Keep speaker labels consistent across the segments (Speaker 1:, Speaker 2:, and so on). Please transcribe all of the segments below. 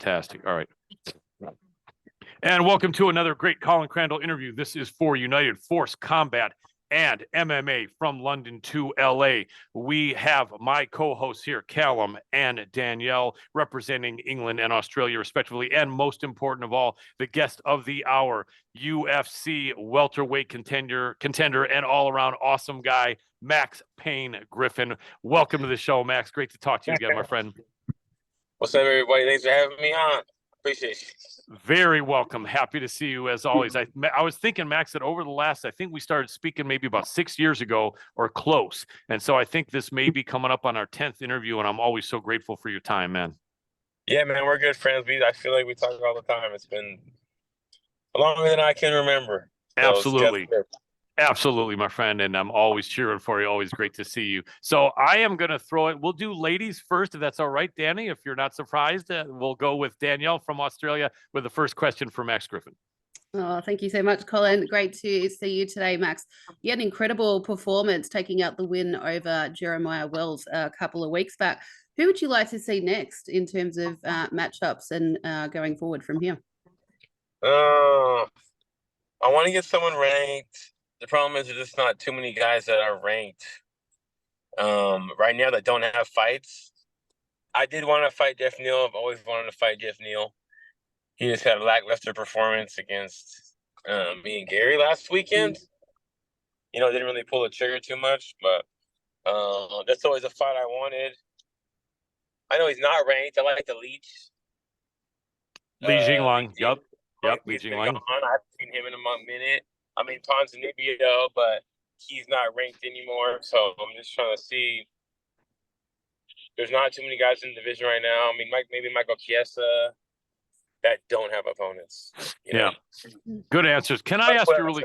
Speaker 1: Fantastic. All right. And welcome to another great Colin Crandall interview. This is for United Force Combat and MMA from London to LA. We have my co-hosts here, Callum and Danielle, representing England and Australia, respectively. And most important of all, the guest of the hour, UFC welterweight contender and all-around awesome guy, Max Payne Griffin. Welcome to the show, Max. Great to talk to you again, my friend.
Speaker 2: What's up, everybody? Thanks for having me on. Appreciate you.
Speaker 1: Very welcome. Happy to see you as always. I was thinking, Max, that over the last, I think we started speaking maybe about 6 years ago or close. And so I think this may be coming up on our 10th interview, and I'm always so grateful for your time, man.
Speaker 2: Yeah, man, we're good friends. I feel like we talk all the time. It's been longer than I can remember.
Speaker 1: Absolutely. Absolutely, my friend, and I'm always cheering for you. Always great to see you. So I am going to throw it. We'll do ladies first, if that's all right, Danny. If you're not surprised, we'll go with Danielle from Australia with the first question for Max Griffin.
Speaker 3: Oh, thank you so much, Colin. Great to see you today, Max. You had an incredible performance taking out the win over Jeremiah Wells a couple of weeks back. Who would you like to see next in terms of matchups and going forward from here?
Speaker 2: I want to get someone ranked. The problem is there's just not too many guys that are ranked right now that don't have fights. I did want to fight Jeff Neal. I've always wanted to fight Jeff Neal. He just had a lackluster performance against me and Gary last weekend. You know, didn't really pull the trigger too much, but that's always a fight I wanted. I know he's not ranked. I like the Leech.
Speaker 1: Li Jingliang. Yep, Li Jingliang.
Speaker 2: I've seen him in a minute. I mean, Ponzinibbio, but he's not ranked anymore. So I'm just trying to see. There's not too many guys in the division right now. I mean, maybe Michael Chiesa that don't have opponents. You know?
Speaker 1: Good answers. Can I ask you really?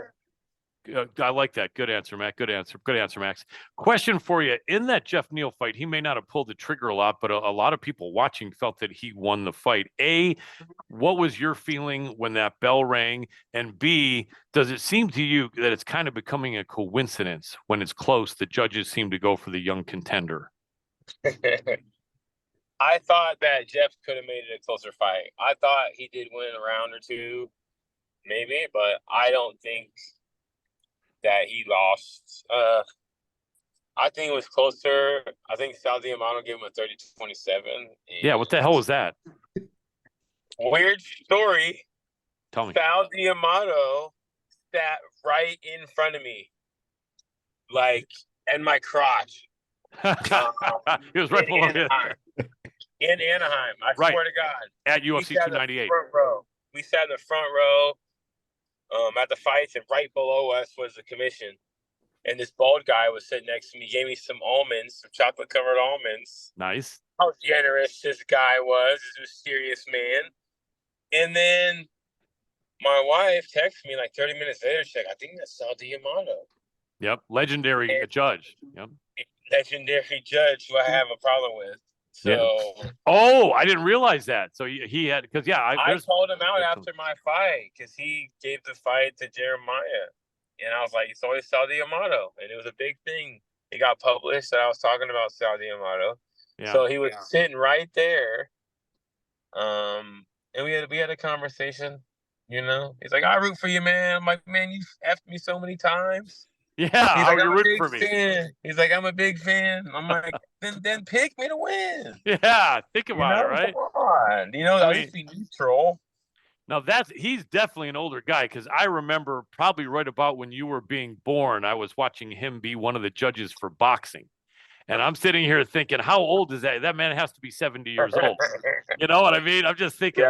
Speaker 1: I like that. Good answer, Matt. Good answer, Max. Question for you. In that Jeff Neal fight, he may not have pulled the trigger a lot, but a lot of people watching felt that he won the fight. A, what was your feeling when that bell rang? And B, does it seem to you that it's kind of becoming a coincidence when it's close, the judges seem to go for the young contender?
Speaker 2: I thought that Jeff could have made it a closer fight. I thought he did win a round or two, maybe, but I don't think that he lost. I think it was closer. I think Sal Diamano gave him a 30-27.
Speaker 1: Yeah, what the hell was that?
Speaker 2: Weird story.
Speaker 1: Tell me.
Speaker 2: Sal Diamano sat right in front of me, like, in my crotch.
Speaker 1: He was right below you.
Speaker 2: In Anaheim. I swear to God.
Speaker 1: At UFC 298.
Speaker 2: We sat in the front row. At the fights, and right below us was the commission. And this bald guy was sitting next to me, gave me some almonds, some chocolate-covered almonds.
Speaker 1: Nice.
Speaker 2: How generous this guy was, this mysterious man. And then my wife texted me like 30 minutes later. She's like, I think that's Sal Diamano.
Speaker 1: Yep, legendary judge. Yep.
Speaker 2: Legendary judge who I have a problem with. So,
Speaker 1: yeah. Oh, I didn't realize that. So he had, because I
Speaker 2: called him out after my fight because he gave the fight to Jeremiah, and I was like, "It's always Sal Diamano," and it was a big thing. It got published that I was talking about Sal Diamano. Yeah. So he was sitting right there, and we had a conversation. You know, he's like, "I root for you, man." I'm like, "Man, you effed me so many times."
Speaker 1: Yeah,
Speaker 2: he's like,
Speaker 1: you're rooting for me.
Speaker 2: Fan. He's like, I'm a big fan. I'm like, then pick me to win.
Speaker 1: Yeah, think about it, right?
Speaker 2: Come on. You know, at least be neutral.
Speaker 1: Now he's definitely an older guy, because I remember probably right about when you were being born, I was watching him be one of the judges for boxing. And I'm sitting here thinking, how old is that? That man has to be 70 years old. You know what I mean? I'm just thinking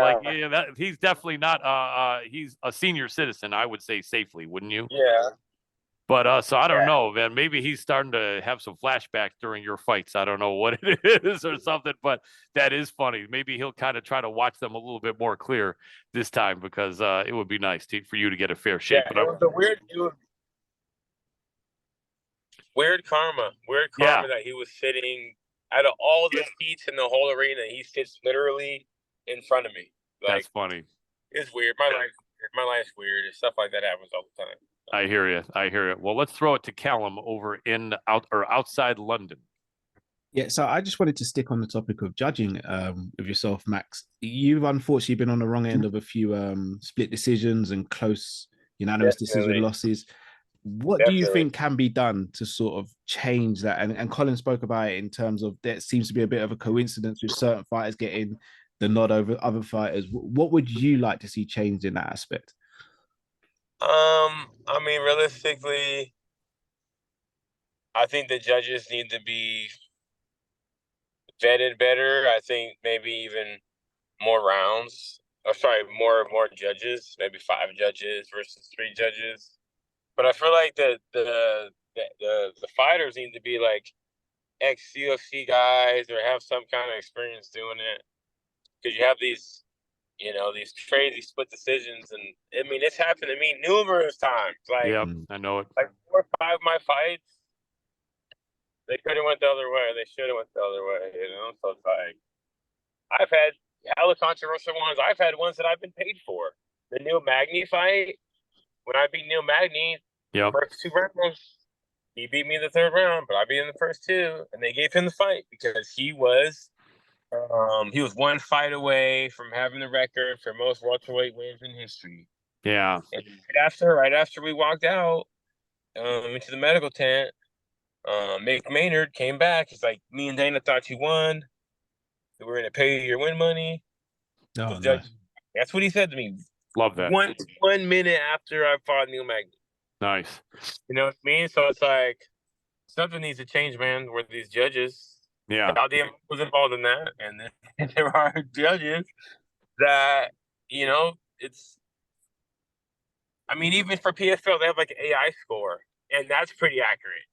Speaker 1: he's definitely not he's a senior citizen, I would say safely, wouldn't you?
Speaker 2: Yeah.
Speaker 1: But so I don't know, man. Maybe he's starting to have some flashbacks during your fights. I don't know what it is or something, but that is funny. Maybe he'll kind of try to watch them a little bit more clear this time, because it would be nice for you to get a fair shake.
Speaker 2: Yeah, it was a weird karma that he was sitting out of all the seats in the whole arena. He sits literally in front of me. Like,
Speaker 1: that's funny.
Speaker 2: It's weird. My life's weird. Stuff like that happens all the time.
Speaker 1: I hear you. Well, let's throw it to Callum over outside London.
Speaker 4: Yeah, so I just wanted to stick on the topic of judging with yourself, Max. You've unfortunately been on the wrong end of a few split decisions and close unanimous decision
Speaker 2: Definitely,
Speaker 4: losses. What do you
Speaker 2: definitely.
Speaker 4: think can be done to sort of change that? And Colin spoke about it in terms of there seems to be a bit of a coincidence with certain fighters getting the nod over other fighters. What would you like to see changed in that aspect?
Speaker 2: I mean, realistically, I think the judges need to be vetted better. I think maybe even more rounds. Oh, sorry, more judges. Maybe 5 judges versus 3 judges. But I feel like the fighters need to be like ex UFC guys or have some kind of experience doing it. Because you have these crazy split decisions, and I mean, it's happened to me numerous times.
Speaker 1: Yeah, I know it.
Speaker 2: Like 4 or 5 of my fights, they could have went the other way. They should have went the other way. So it's like I've had hella controversial ones. I've had ones that I've been paid for. The Neil Magny fight, when I beat Neil Magny,
Speaker 1: Yeah.
Speaker 2: first 2 rounds, he beat me in the 3rd round, but I beat him the first 2, and they gave him the fight because he was 1 fight away from having the record for most welterweight wins in history.
Speaker 1: Yeah.
Speaker 2: And right after we walked out into the medical tent, Mick Maynard came back. He's like, "Me and Dana thought you won. We're gonna pay you your win money."
Speaker 4: Oh,
Speaker 2: The judge,
Speaker 4: nice.
Speaker 2: that's what he said to me.
Speaker 1: Love that.
Speaker 2: One minute after I fought Neil Magny.
Speaker 1: Nice.
Speaker 2: You know what I mean? So it's like something needs to change, man. Where these judges,
Speaker 1: Yeah.
Speaker 2: Aldiam was involved in that, and then there are judges that it's. I mean, even for PFL, they have like an AI score, and that's pretty accurate.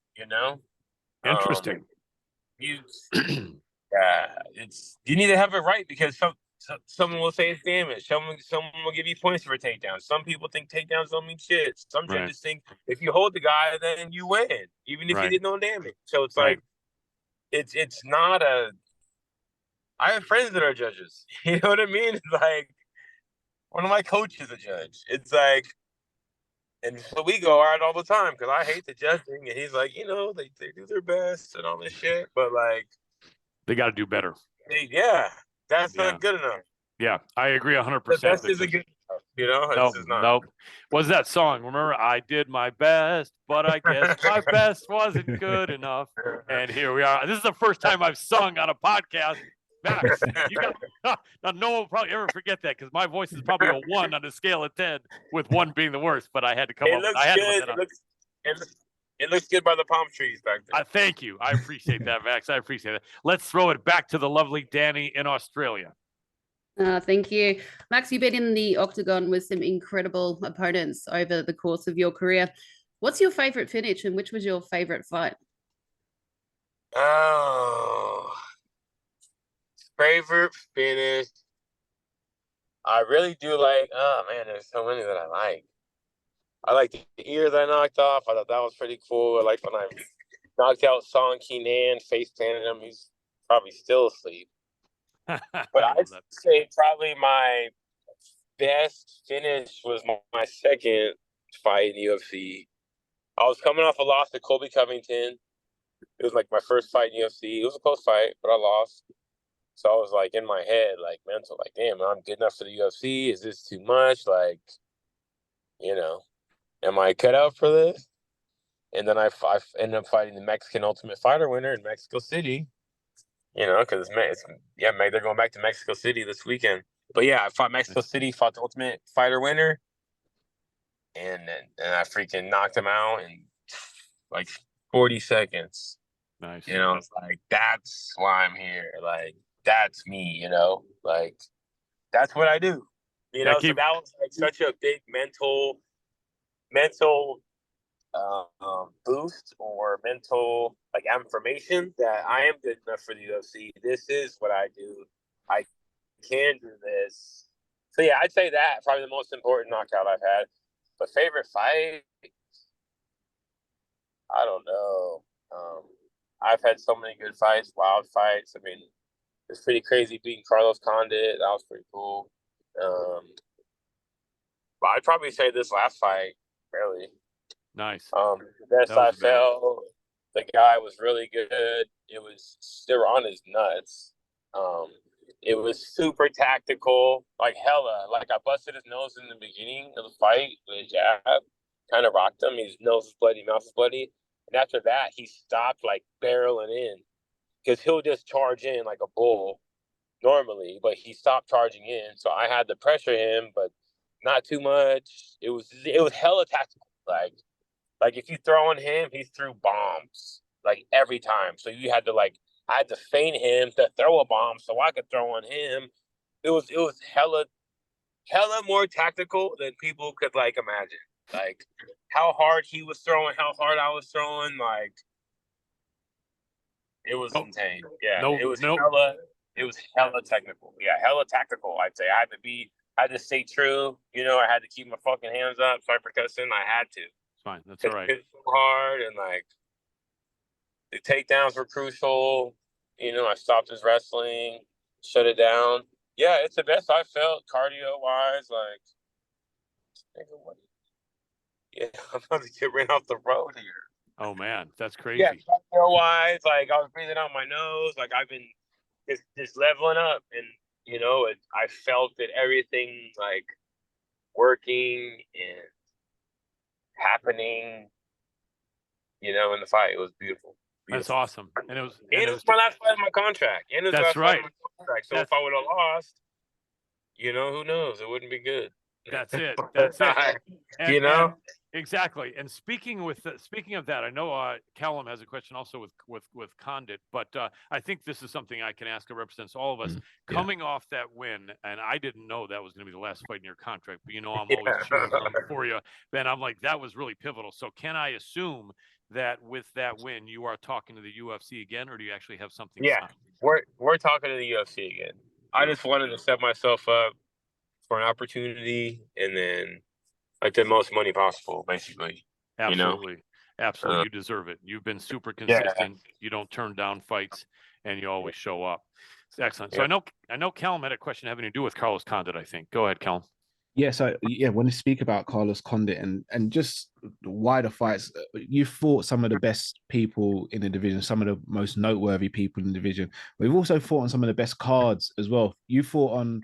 Speaker 1: Interesting.
Speaker 2: You you need to have it right because someone will say it's damage. Someone will give you points for a takedown. Some people think takedowns don't mean shit. Some
Speaker 1: Right.
Speaker 2: judges think if you hold the guy, then you win, even if you
Speaker 1: Right.
Speaker 2: did no damage. So it's
Speaker 1: Right.
Speaker 2: like it's not a. I have friends that are judges. You know what I mean? It's like one of my coaches is a judge. It's like. And so we go out all the time because I hate the judging. And he's like, they do their best and all this shit. But, like,
Speaker 1: They got to do better.
Speaker 2: that's
Speaker 1: Yeah.
Speaker 2: not good enough.
Speaker 1: Yeah, I agree 100%.
Speaker 2: The best isn't good enough, It's just not.
Speaker 1: Nope. What's that song? Remember, I did my best, but I guess my best wasn't good enough. And here we are. This is the first time I've sung on a podcast. Max, you got now. No one will probably ever forget that because my voice is probably a 1 on a scale of 10, with 1 being the worst. But I had to come
Speaker 2: It
Speaker 1: up.
Speaker 2: looks
Speaker 1: I had
Speaker 2: good.
Speaker 1: to look
Speaker 2: It looks good by the palm trees back there.
Speaker 1: thank you. I appreciate that, Max. I appreciate that. Let's throw it back to the lovely Danny in Australia.
Speaker 3: Thank you. Max, you've been in the octagon with some incredible opponents over the course of your career. What's your favorite finish and which was your favorite fight?
Speaker 2: Oh, favorite finish. I really do like. Oh man, there's so many that I like. I like the ears I knocked off. I thought that was pretty cool. I like when I knocked out Song Keenan, face planted him. He's probably still asleep. But I'd say probably my best finish was my second fight in the UFC. I was coming off a loss to Colby Covington. It was like my first fight in UFC. It was a close fight, but I lost. So I was like in my head, like mental, like, damn, I'm good enough for the UFC. Is this too much? Like, am I cut out for this? And then I ended up fighting the Mexican Ultimate Fighter winner in Mexico City. Because they're going back to Mexico City this weekend. But yeah, I fought Mexico City, fought the Ultimate Fighter winner, and I freaking knocked him out in like 40 seconds.
Speaker 1: Nice.
Speaker 2: It's like, that's why I'm here. Like, that's me, like, that's what I do. So that was like such a big mental boost or mental like affirmation that I am good enough for the UFC. This is what I do. I can do this. So yeah, I'd say that probably the most important knockout I've had. But favorite fight, I don't know. I've had so many good fights, wild fights. I mean, it's pretty crazy beating Carlos Condit. That was pretty cool. But I'd probably say this last fight, really.
Speaker 1: Nice.
Speaker 2: The best I felt. The guy was really good. They were on his nuts. It was super tactical, like hella. Like I busted his nose in the beginning of the fight with a jab, kind of rocked him. His nose is bloody, mouth is bloody. And after that, he stopped like barreling in because he'll just charge in like a bull normally, but he stopped charging in. So I had to pressure him, but not too much. It was hella tactical. Like if you throw on him, he threw bombs like every time. So you had to I had to feint him to throw a bomb so I could throw on him. It was hella more tactical than people could like imagine. Like how hard he was throwing, how hard I was throwing, like it was insane. Yeah, it was hella technical. Yeah, hella tactical. I'd say I had to stay true. You know, I had to keep my fucking hands up. Sorry for cussing. I had to.
Speaker 1: It's fine. That's all right.
Speaker 2: It was so hard, and like the takedowns were crucial. You know, I stopped his wrestling, shut it down. Yeah, it's the best I felt cardio wise. Like, nigga, what? Yeah, I'm about to get ran off the road here.
Speaker 1: Oh man, that's crazy.
Speaker 2: Yeah, cardio wise, like I was breathing out my nose. Like I've been just leveling up, and you know, I felt that everything like working and happening. You know, in the fight, it was beautiful.
Speaker 1: That's awesome. And it was
Speaker 2: my last fight of my contract. And it was
Speaker 1: that's right.
Speaker 2: So if I would have lost, you know, who knows? It wouldn't be good.
Speaker 1: That's it. That's it. And,
Speaker 2: you know,
Speaker 1: exactly. And speaking of that, I know Callum has a question also with Condit, but I think this is something I can ask. It represents all of us. Coming off that win, and I didn't know that was going to be the last fight in your contract, but you know I'm always cheering for you. Then I'm like, that was really pivotal. So can I assume that with that win, you are talking to the UFC again, or do you actually have something?
Speaker 2: Yeah, signed? we're talking to the UFC again. I just wanted to set myself up for an opportunity, and then like the most money possible, basically.
Speaker 1: Absolutely,
Speaker 2: you know?
Speaker 1: Absolutely, you deserve it. You've been super consistent. Yeah. You don't turn down fights, and you always show up. It's excellent. So I know Callum had a question having to do with Carlos Condit, I think. Go ahead, Callum.
Speaker 4: Yeah, so when you speak about Carlos Condit and just wider fights, you fought some of the best people in the division, some of the most noteworthy people in the division. We've also fought on some of the best cards as well. You fought on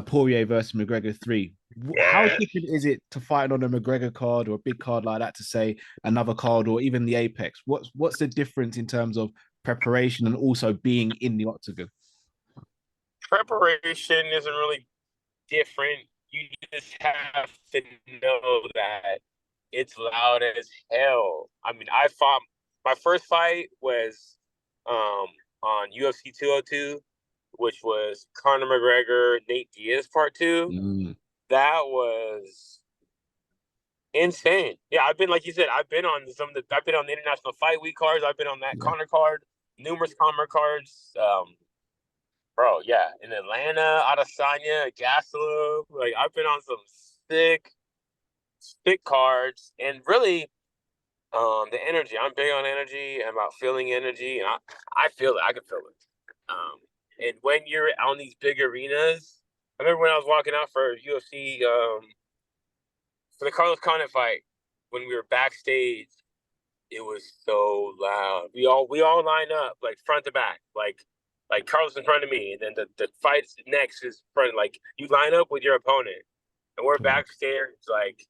Speaker 4: Poirier versus McGregor 3. How different is it to fight on a McGregor card or a big card like that to say another card or even the Apex? What's the difference in terms of preparation and also being in the octagon?
Speaker 2: Preparation isn't really different. You just have to know that it's loud as hell. I mean, my first fight was on UFC 202, which was Conor McGregor, Nate Diaz Part 2. That was insane. Yeah, I've been, like you said, I've been on the International Fight Week cards. I've been on that Conor card, numerous Conor cards. Bro, yeah, in Atlanta, Adesanya, Gastelum, like I've been on some sick cards, and really, the energy. I'm big on energy and about feeling energy, and I feel it. I can feel it. And when you're on these big arenas, I remember when I was walking out for UFC, for the Carlos Condit fight, when we were backstage, it was so loud. We all line up like front to back, like Carlos in front of me, and then the fight next is front. Like you line up with your opponent, and we're backstage, like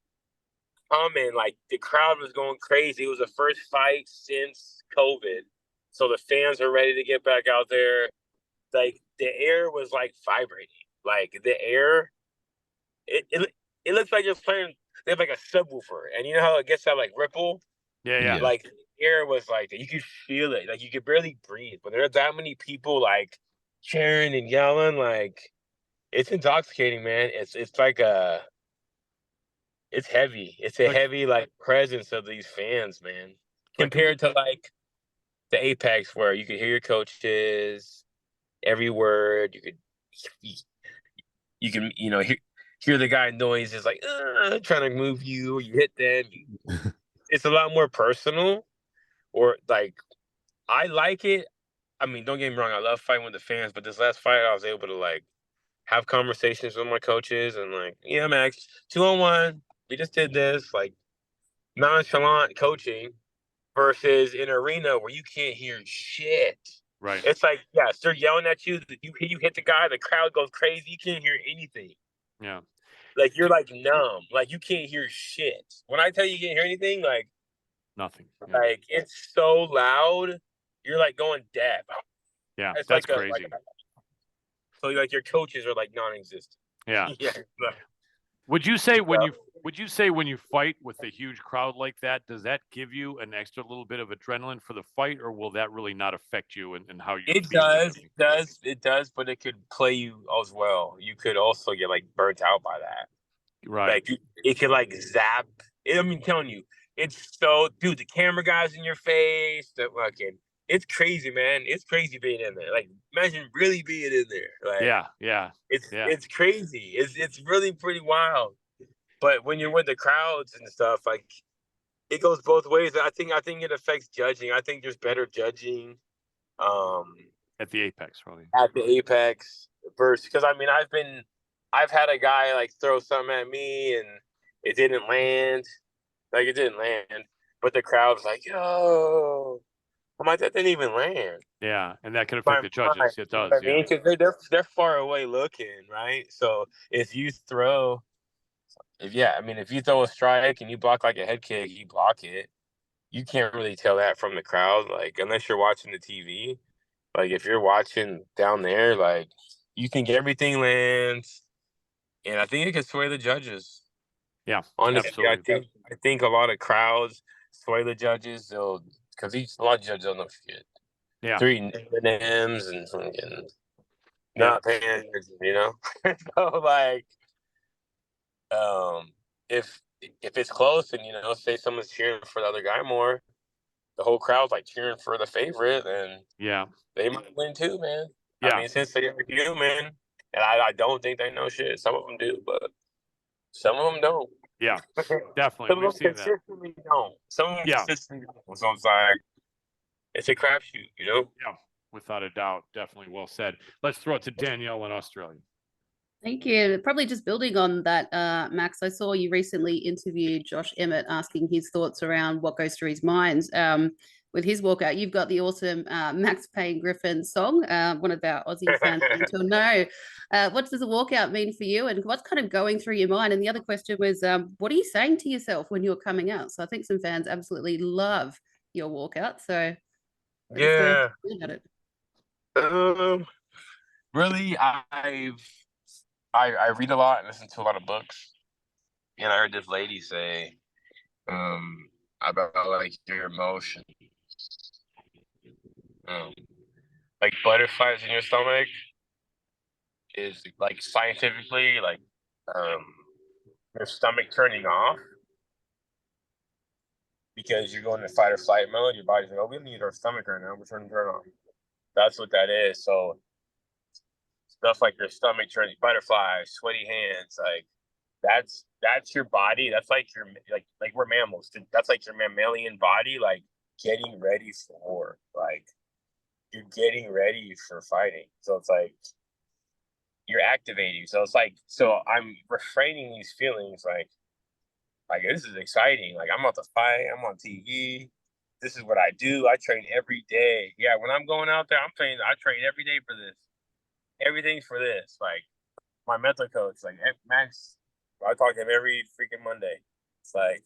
Speaker 2: coming. Like the crowd was going crazy. It was the first fight since COVID, so the fans are ready to get back out there. Like the air was like vibrating. Like the air, it looks like you're playing. They have like a subwoofer, and you know how it gets that like ripple.
Speaker 1: Yeah.
Speaker 2: Like the air was like that. You could feel it. Like you could barely breathe. But there are that many people like cheering and yelling. Like it's intoxicating, man. It's like it's heavy. It's a heavy like presence of these fans, man. Compared to like the Apex where you could hear your coaches, every word. You can hear the guy noise is like trying to move you, or you hit them. It's a lot more personal, or like I like it. I mean, don't get me wrong, I love fighting with the fans, but this last fight I was able to like have conversations with my coaches and like, yeah, Max, 2-on-1, we just did this, like nonchalant coaching, versus an arena where you can't hear shit.
Speaker 1: Right.
Speaker 2: It's like, yes, they're yelling at you. You hit the guy, the crowd goes crazy. You can't hear anything.
Speaker 1: Yeah.
Speaker 2: Like, you're like numb. Like, you can't hear shit. When I tell you can't hear anything, like
Speaker 1: Nothing. Yeah.
Speaker 2: like it's so loud, you're like going deaf.
Speaker 1: Yeah.
Speaker 2: It's
Speaker 1: That's
Speaker 2: like
Speaker 1: crazy.
Speaker 2: so like your coaches are like non-existent.
Speaker 1: Yeah.
Speaker 2: Yeah.
Speaker 1: Would you say when you fight with a huge crowd like that, does that give you an extra little bit of adrenaline for the fight, or will that really not affect you and how you
Speaker 2: It
Speaker 1: feel?
Speaker 2: it does, but it could play you as well. You could also get like burnt out by that.
Speaker 1: Right.
Speaker 2: Like it could like zap. I'm telling you, it's so, dude. The camera guys in your face. The fucking, it's crazy, man. It's crazy being in there. Like, imagine really being in there. Like,
Speaker 1: Yeah.
Speaker 2: it's crazy. It's really pretty wild. But when you're with the crowds and stuff, like it goes both ways. I think it affects judging. I think there's better judging
Speaker 1: At the apex, probably.
Speaker 2: at the apex versus, because I mean I've had a guy like throw something at me and it didn't land. Like, it didn't land. But the crowd was like, yo. I'm like, that didn't even land.
Speaker 1: Yeah, and that can affect the judges. It does.
Speaker 2: I mean, because they're far away looking, right? So if you throw, if you throw a strike and you block like a head kick, you block it. You can't really tell that from the crowd, like unless you're watching the TV. Like if you're watching down there, like you think everything lands, and I think it can sway the judges.
Speaker 1: Yeah,
Speaker 2: honestly,
Speaker 1: absolutely.
Speaker 2: I think a lot of crowds sway the judges. Because a lot of judges don't know shit.
Speaker 1: Yeah.
Speaker 2: They're eating M&Ms and fucking
Speaker 1: Yeah.
Speaker 2: not paying attention, you know. So like, if it's close and say someone's cheering for the other guy more, the whole crowd's like cheering for the favorite, and
Speaker 1: Yeah.
Speaker 2: they might win too, man.
Speaker 1: Yeah.
Speaker 2: I mean, since they are human, and I don't think they know shit. Some of them do, but some of them don't.
Speaker 1: Yeah, definitely. We've seen that.
Speaker 2: Consistently don't. Some of them
Speaker 1: Yeah.
Speaker 2: consistently don't. So it's like, it's a crapshoot, you know?
Speaker 1: Yeah, without a doubt. Definitely well said. Let's throw it to Danielle in Australia.
Speaker 3: Thank you. Probably just building on that, Max, I saw you recently interviewed Josh Emmett asking his thoughts around what goes through his mind with his walkout. You've got the awesome Max Payne Griffin song, one of our Aussie fans will know. What does a walkout mean for you, and what's kind of going through your mind? And the other question was, what are you saying to yourself when you're coming out? So I think some fans absolutely love your walkout. So
Speaker 2: Yeah.
Speaker 3: about it.
Speaker 2: Really, I read a lot and listen to a lot of books, and I heard this lady say about like your emotions, like butterflies in your stomach is like scientifically like your stomach turning off because you're going to fight or flight mode. Your body's like, oh, we need our stomach right now. We're trying to turn off. That's what that is. So stuff like your stomach turning, butterflies, sweaty hands, like that's your body. That's like your like we're mammals. That's like your mammalian body, like getting ready for war. Like you're getting ready for fighting. So it's like you're activating. So it's like, so I'm refraining these feelings like this is exciting. Like, I'm about to fight. I'm on TV. This is what I do. I train every day. Yeah, when I'm going out there, I train every day for this. Everything's for this. Like, my mental coach, like Max, I talk to him every freaking Monday. It's like,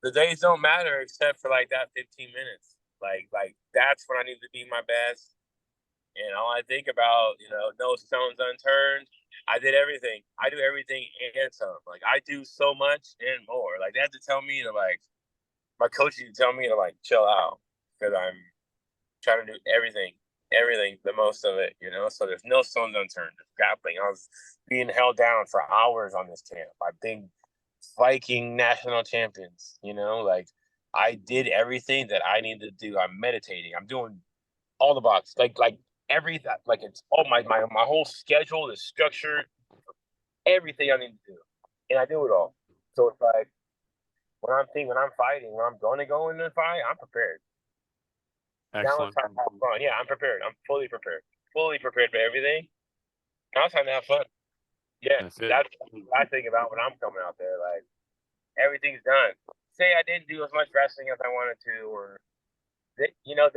Speaker 2: the days don't matter except for like that 15 minutes. Like that's when I need to be my best. And all I think about, no stones unturned. I did everything. I do everything and some. Like, I do so much and more. Like, they have to tell me to, like, my coach used to tell me to, like, chill out because I'm trying to do everything, the most of it, So there's no stones unturned. There's grappling. I was being held down for hours on this camp. I've been Viking national champions, Like, I did everything that I needed to do. I'm meditating. I'm doing all the boxes. Like everything, like it's all my whole schedule is structured, everything I need to do, and I do it all. So it's like when I'm fighting, when I'm going to go in and fight, I'm prepared.
Speaker 1: Excellent.
Speaker 2: Now it's time to have fun. Yeah, I'm prepared. I'm fully prepared for everything. Now it's time to have fun. Yeah, that's what I think about when I'm coming out there. Like, everything's done. say I didn't do as much wrestling as I wanted to, or they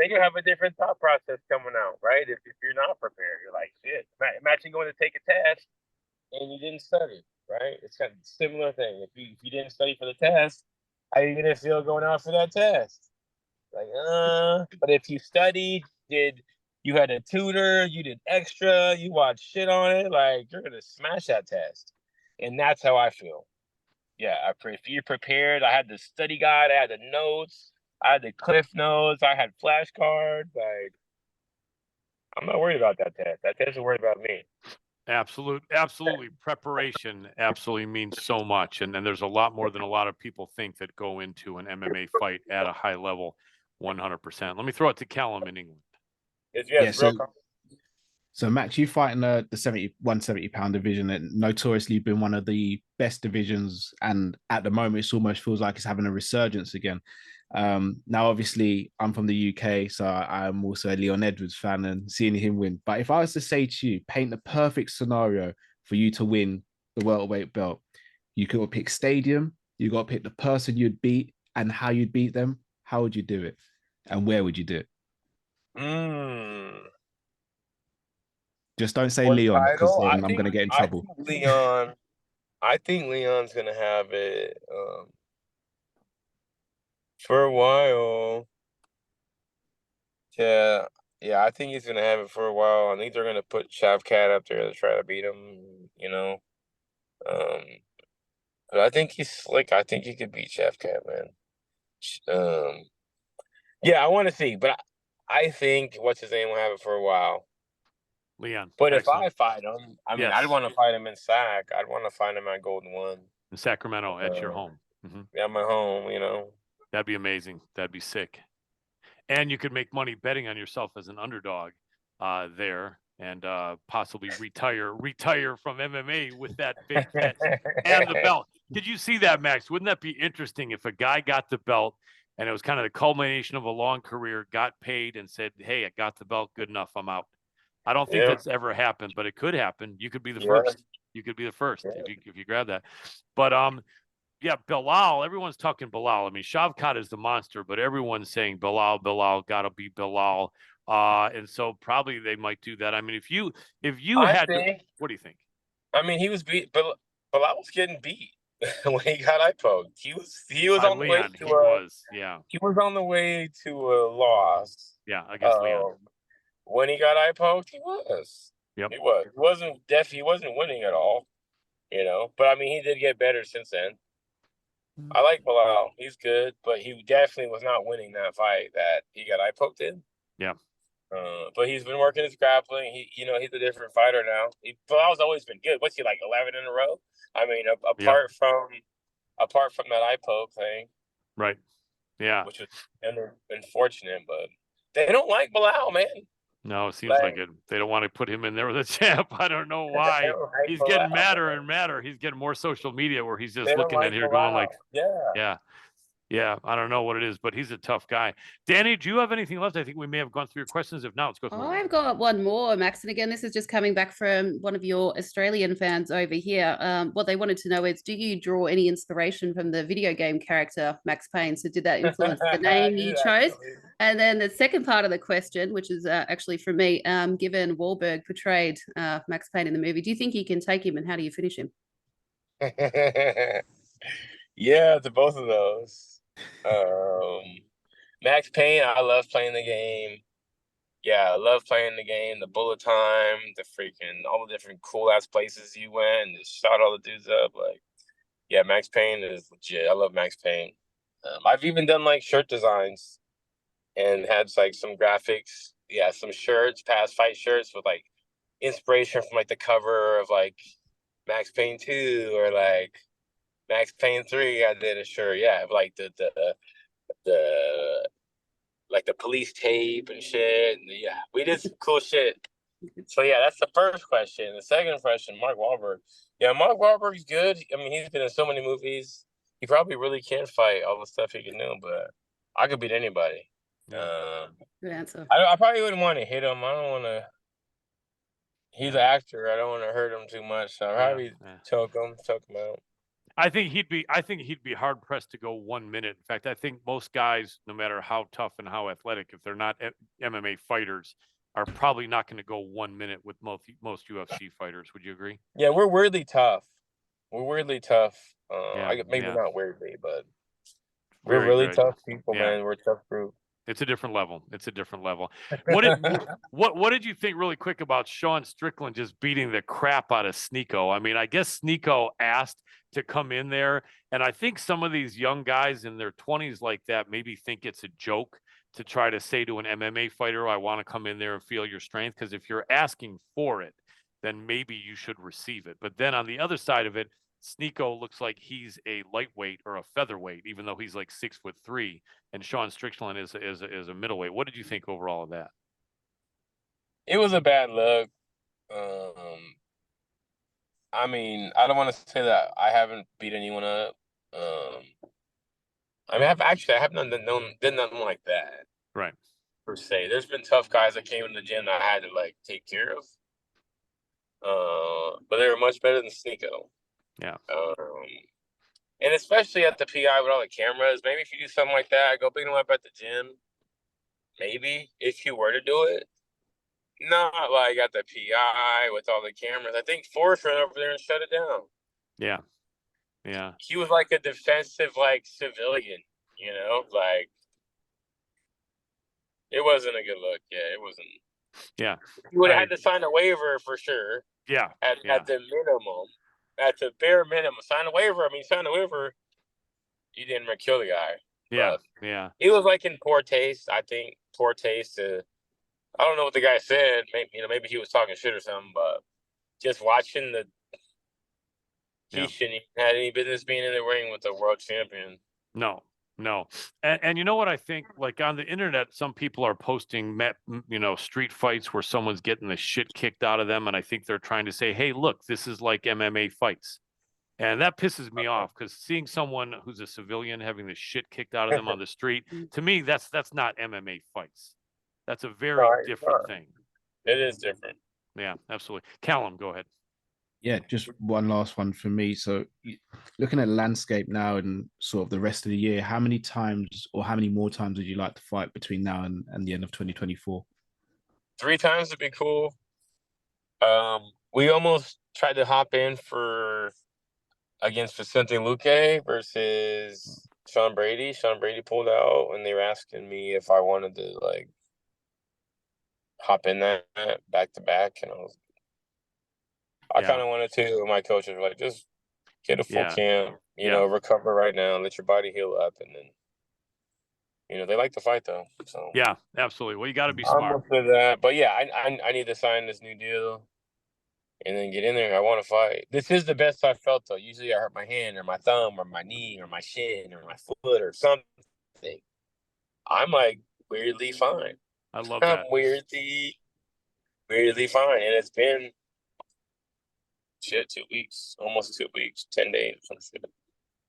Speaker 2: do have a different thought process coming out, right? If you're not prepared, you're like, shit. Imagine going to take a test and you didn't study, right? It's kind of a similar thing. If you didn't study for the test, how are you gonna feel going out for that test? Like, but if you studied, you had a tutor, you did extra, you watched shit on it, like you're gonna smash that test. And that's how I feel. Yeah, if you're prepared, I had the study guide, I had the notes, I had the cliff notes, I had flashcards. Like, I'm not worried about that test. That test is worried about me.
Speaker 1: Absolutely. Preparation absolutely means so much. And then there's a lot more than a lot of people think that go into an MMA fight at a high level, 100%. Let me throw it to Callum in England.
Speaker 4: So Max, you fight in the 170-pound division, and notoriously been one of the best divisions, and at the moment it almost feels like it's having a resurgence again. Now obviously I'm from the UK, so I'm also a Leon Edwards fan and seeing him win. But if I was to say to you, paint the perfect scenario for you to win the welterweight belt, you could pick stadium, you got to pick the person you'd beat and how you'd beat them. How would you do it, and where would you do it? Just don't say Leon, because then I'm going to get in trouble.
Speaker 2: I think Leon's going to have it for a while. Yeah, I think he's going to have it for a while. I think they're going to put Shavkat up there to try to beat him, But I think he's slick. I think he could beat Shavkat, man. Yeah, I want to see, but I think what's his name will have it for a while.
Speaker 1: Leon.
Speaker 2: But
Speaker 1: excellent.
Speaker 2: if I fight him, I mean, I'd want to fight him in SAC. I'd want to fight him at Golden One.
Speaker 1: In Sacramento, at your home.
Speaker 2: At my home,
Speaker 1: That'd be amazing. That'd be sick. And you could make money betting on yourself as an underdog there, and possibly retire from MMA with that big bet and the belt. Did you see that, Max? Wouldn't that be interesting if a guy got the belt and it was kind of the culmination of a long career, got paid and said, hey, I got the belt, good enough, I'm out. I don't think that's ever happened, but it could happen. You could be the first. You could be the first if you grab that. But yeah, Bilal, everyone's talking Bilal. I mean, Shavkat is the monster, but everyone's saying Bilal, gotta be Bilal. And so probably they might do that. I mean, if you what do you think?
Speaker 2: I mean, he was beat, but Bilal was getting beat when he got eye poked. He was on the way to he was on the way to a loss.
Speaker 1: Yeah, against Leon.
Speaker 2: When he got eye poked, he was.
Speaker 1: Yep.
Speaker 2: He was. He wasn't winning at all. But I mean, he did get better since then. I like Bilal. He's good, but he definitely was not winning that fight that he got eye poked in.
Speaker 1: Yeah.
Speaker 2: But he's been working his grappling. He's a different fighter now. Bilal's always been good. What's he like, 11 in a row? I mean, apart from that eye poke thing,
Speaker 1: right? Yeah,
Speaker 2: which was unfortunate, but they don't like Bilal, man.
Speaker 1: No, it seems like it. They don't want to put him in there with a champ. I don't know why. He's getting madder and madder. He's getting more social media where he's just looking at here going like, yeah. I don't know what it is, but he's a tough guy. Danny, do you have anything left? I think we may have gone through your questions. If not, let's go through.
Speaker 3: I've got one more, Max. And again, this is just coming back from one of your Australian fans over here. What they wanted to know is, do you draw any inspiration from the video game character Max Payne? So did that influence the name you chose? And then the second part of the question, which is actually for me, given Wahlberg portrayed Max Payne in the movie, do you think you can take him, and how do you finish him?
Speaker 2: Yeah, to both of those. Max Payne, I love playing the game. Yeah, I love playing the game. The bullet time, all the different cool ass places you went and just shot all the dudes up. Like, yeah, Max Payne is legit. I love Max Payne. I've even done like shirt designs and had like some graphics. Yeah, some shirts, past fight shirts with like inspiration from like the cover of like Max Payne 2 or like Max Payne 3. I did a shirt, like the police tape and shit. And we did some cool shit. So that's the first question. The second question, Mark Wahlberg. Yeah, Mark Wahlberg's good. I mean, he's been in so many movies. He probably really can fight all the stuff he can do, but I could beat anybody.
Speaker 3: Good answer.
Speaker 2: I probably wouldn't want to hit him. I don't want to. He's an actor. I don't want to hurt him too much. So I'll probably choke him out.
Speaker 1: I think he'd be hard pressed to go 1 minute. In fact, I think most guys, no matter how tough and how athletic, if they're not MMA fighters, are probably not going to go 1 minute with most UFC fighters. Would you agree?
Speaker 2: Yeah, we're weirdly tough. We're weirdly tough. Maybe
Speaker 1: yeah.
Speaker 2: not weirdly, but we're
Speaker 1: Very,
Speaker 2: really
Speaker 1: very
Speaker 2: tough people,
Speaker 1: yeah.
Speaker 2: man. We're a tough group.
Speaker 1: It's a different level. It's a different level. What did you think really quick about Sean Strickland just beating the crap out of Sneeko? I mean, I guess Sneeko asked to come in there, and I think some of these young guys in their 20s like that maybe think it's a joke to try to say to an MMA fighter, I want to come in there and feel your strength, because if you're asking for it, then maybe you should receive it. But then on the other side of it, Sneeko looks like he's a lightweight or a featherweight, even though he's like 6'3", and Sean Strickland is a middleweight. What did you think overall of that?
Speaker 2: It was a bad look. I mean, I don't want to say that I haven't beat anyone up. I mean, I haven't done nothing like that,
Speaker 1: Right.
Speaker 2: per se. There's been tough guys that came in the gym that I had to like take care of. But they were much better than Sneeko.
Speaker 1: Yeah.
Speaker 2: And especially at the PI with all the cameras, maybe if you do something like that, go beat them up at the gym. Maybe if you were to do it, not like at the PI with all the cameras. I think Forrest ran over there and shut it down.
Speaker 1: Yeah. Yeah.
Speaker 2: He was like a defensive, like civilian, you know, like it wasn't a good look. Yeah, it wasn't.
Speaker 1: Yeah.
Speaker 2: You would have had to sign a waiver for sure.
Speaker 1: Yeah.
Speaker 2: At the minimum. At the bare minimum, sign a waiver. I mean, sign a waiver. You didn't kill the guy.
Speaker 1: Yeah, yeah.
Speaker 2: He was like in poor taste. I think poor taste. I don't know what the guy said. Maybe he was talking shit or something. But just watching he shouldn't even had any business being in the ring with the world champion.
Speaker 1: No. And you know what I think? Like on the internet, some people are posting, street fights where someone's getting the shit kicked out of them, and I think they're trying to say, "Hey, look, this is like MMA fights," and that pisses me off, because seeing someone who's a civilian having the shit kicked out of them on the street, to me, that's not MMA fights. That's a very different thing.
Speaker 2: It is different.
Speaker 1: Yeah, absolutely. Callum, go ahead.
Speaker 4: Yeah, just one last one for me. So looking at the landscape now and sort of the rest of the year, how many times or how many more times would you like to fight between now and the end of 2024?
Speaker 2: 3 times would be cool. We almost tried to hop in against Vicente Luque versus Sean Brady. Sean Brady pulled out, and they were asking me if I wanted to like hop in that back to back, and I kind of wanted to. My coaches were like, just get a full camp, you know, recover right now, let your body heal up, and then, they like to fight though. So
Speaker 1: yeah, absolutely. Well, you got to be smart.
Speaker 2: I'm with that, but yeah, I need to sign this new deal, and then get in there. I want to fight. This is the best I felt though. Usually, I hurt my hand or my thumb or my knee or my shin or my foot or something. I'm like weirdly fine.
Speaker 1: I love that.
Speaker 2: I'm weirdly fine, and it's been 2 weeks, almost 2 weeks, 10 days.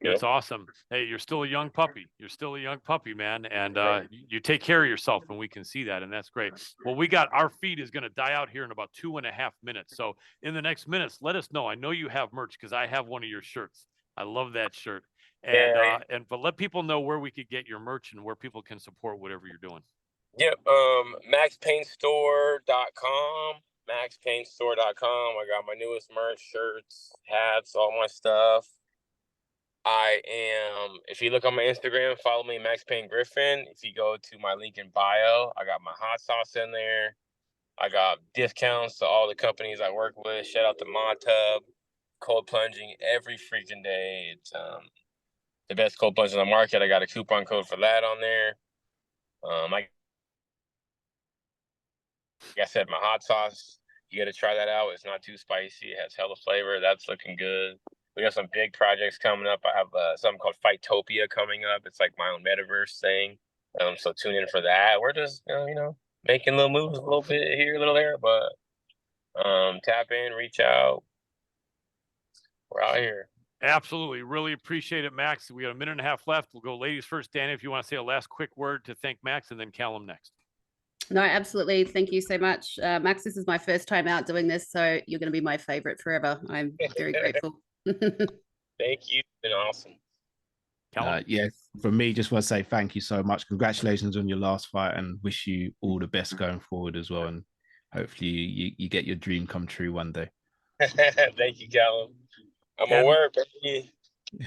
Speaker 1: That's awesome. Hey, you're still a young puppy. You're still a young puppy, man. And you take care of yourself, and we can see that. And that's great. Well, our feed is going to die out here in about 2.5 minutes. So in the next minutes, let us know. I know you have merch, because I have one of your shirts. I love that shirt. And but let people know where we could get your merch and where people can support whatever you're doing.
Speaker 2: Yep. MaxPainStore.com. MaxPainStore.com. I got my newest merch, shirts, hats, all my stuff. If you look on my Instagram, follow me, Max Payne Griffin. If you go to my link in bio, I got my hot sauce in there. I got discounts to all the companies I work with. Shout out to ModTub, cold plunging every freaking day. It's the best cold plunge in the market. I got a coupon code for that on there. Like I said, my hot sauce, you got to try that out. It's not too spicy. It has hella flavor. That's looking good. We got some big projects coming up. I have something called Fightopia coming up. It's like my own metaverse thing. So tune in for that. We're just, making little moves a little bit here, a little there, but tap in, reach out. We're out here.
Speaker 1: Absolutely. Really appreciate it, Max. We got a minute and a half left. We'll go ladies first. Danny, if you want to say a last quick word to thank Max, and then Callum next.
Speaker 3: No, absolutely. Thank you so much. Max, this is my first time out doing this, so you're going to be my favorite forever. I'm very grateful.
Speaker 2: Thank you. been awesome.
Speaker 1: Callum?
Speaker 4: Yeah, for me, just want to say thank you so much. Congratulations on your last fight, and wish you all the best going forward as well. And hopefully you get your dream come true one day.
Speaker 2: Thank you, Callum. I'm
Speaker 1: Ken?
Speaker 2: a word, baby.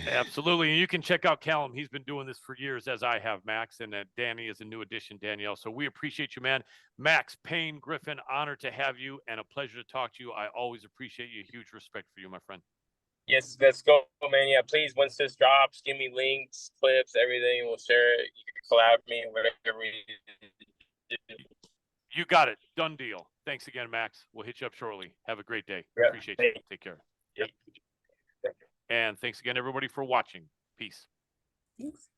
Speaker 1: Absolutely. And you can check out Callum. He's been doing this for years, as I have, Max. And Danny is a new addition, Danielle. So we appreciate you, man. Max, Payne, Griffin, honored to have you and a pleasure to talk to you. I always appreciate you. Huge respect for you, my friend.
Speaker 2: Yes, let's go, man. Yeah, please, once this drops, give me links, clips, everything. We'll share it. You can collab me, whatever you do.
Speaker 1: You got it. Done deal. Thanks again, Max. We'll hit you up shortly. Have a great day.
Speaker 2: Yeah.
Speaker 1: Appreciate you. Take care.
Speaker 2: Yep.
Speaker 1: And thanks again, everybody, for watching. Peace.
Speaker 3: Thanks.